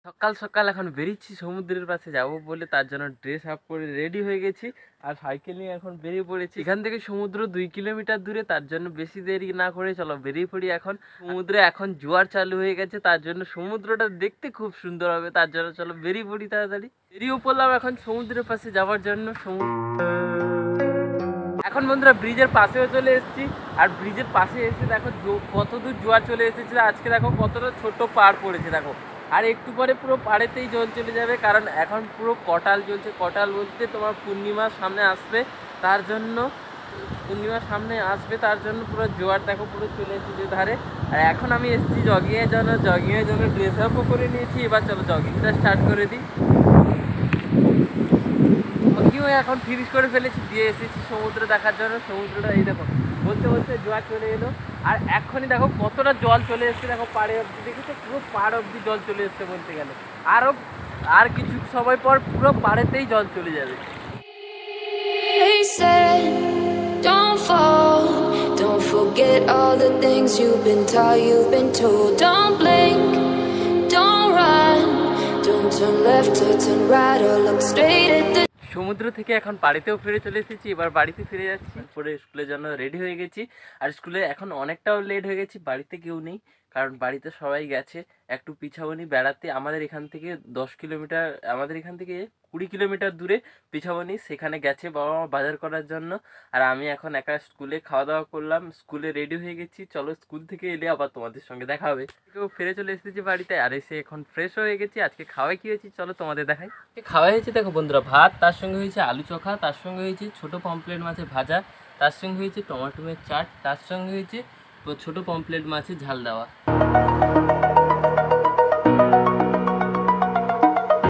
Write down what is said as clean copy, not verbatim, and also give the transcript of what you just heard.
সকাল সকাল এখন বেরিয়েছি সমুদ্রের পাশে যাব বলে, তার জন্য ড্রেস আপ করে রেডি হয়ে গেছি আর সাইকেল নিয়ে এখন বেরিয়ে পড়েছি। এখান থেকে সমুদ্র 2 কিলোমিটার দূরে, তার জন্য বেশি দেরি না করে চলো বেরিয়ে পড়ি। এখন সমুদ্রে এখন জোয়ার চালু হয়ে গেছে, তার জন্য সমুদ্রটা দেখতে খুব সুন্দর হবে, তার জন্য চলো বেরিয়ে পড়ি তাড়াতাড়ি। বেরিয়েও পড়লাম এখন সমুদ্রের পাশে যাওয়ার জন্য। এখন বন্ধুরা ব্রিজের পাশেও চলে এসেছি, আর ব্রিজের পাশে এসে দেখো কত দূর জোয়ার চলে এসেছিল। আজকে দেখো কতটা ছোট পাড় পড়েছে দেখো, আর একটু পরে পুরো পাড়েতেই জল চলে যাবে, কারণ এখন পুরো কটাল চলছে। কটাল বলতে তোমার পূর্ণিমার সামনে আসবে, তার জন্য পূর্ণিমার সামনে আসবে তার জন্য পুরো জোয়ার দেখো পুরো চলে এসেছে ধারে। আর এখন আমি এসেছি জগিংয়ের জন্য ড্রেস আপও করে নিয়েছি। এবার চলো জগিংটা স্টার্ট করে দিই। এখন ফিনিশ করে ফেলেছি, দিয়ে এসেছি সমুদ্র দেখার জন্য। সমুদ্রটা এই দেখো বলতে বলতে জোয়ার চলে এলো, আর এখনই দেখো কতটা জল চলে এসছে। দেখো পাড়ে অবধি দেখেছো, পুরো পাড় অবধি জল চলে এসছে বলতে গেলে। আর কিছু সময় পর পুরো পাড়েতেই জল চলে যাবে। They said, don't fall, don't forget all the things you've been taught, you've been told. Don't blink, don't run, don't turn left or turn right or look straight at the সমুদ্র থেকে এখন বাড়িতেও ফিরে চলে এসেছি, এবার বাড়িতে ফিরে যাচ্ছি। পরে স্কুলের জন্য রেডি হয়ে গেছি, আর স্কুলে এখন অনেকটাও লেট হয়ে গেছি। বাড়িতে কেউ নেই, কারণ বাড়িতে সবাই গেছে একটু পিছাবনি বেড়াতে। আমাদের এখান থেকে 10 কিলোমিটার, আমাদের এখান থেকে 20 কিলোমিটার দূরে পিছাবনি, সেখানে গেছে বাবা মা বাজার করার জন্য। আর আমি এখন একা স্কুলে খাওয়া দাওয়া করলাম, স্কুলে রেডি হয়ে গেছি। চলো স্কুল থেকে এলে আবার তোমাদের সঙ্গে দেখা হবে। কেউ ফিরে চলে এসেছি বাড়িতে, আর এসে এখন ফ্রেশ হয়ে গেছি। আজকে খাওয়াই কি হয়েছি চলো তোমাদের দেখাই। খাওয়া হয়েছে দেখো বন্ধুরা, ভাত, তার সঙ্গে হয়েছে আলু চোখা, তার সঙ্গে হয়েছে ছোট পমফ্লেট মাছের ভাজা, তার সঙ্গে হয়েছে টমেটোমের চাট, তার সঙ্গে হয়েছে ছোট পমফ্লেট মাছের ঝাল দেওয়া।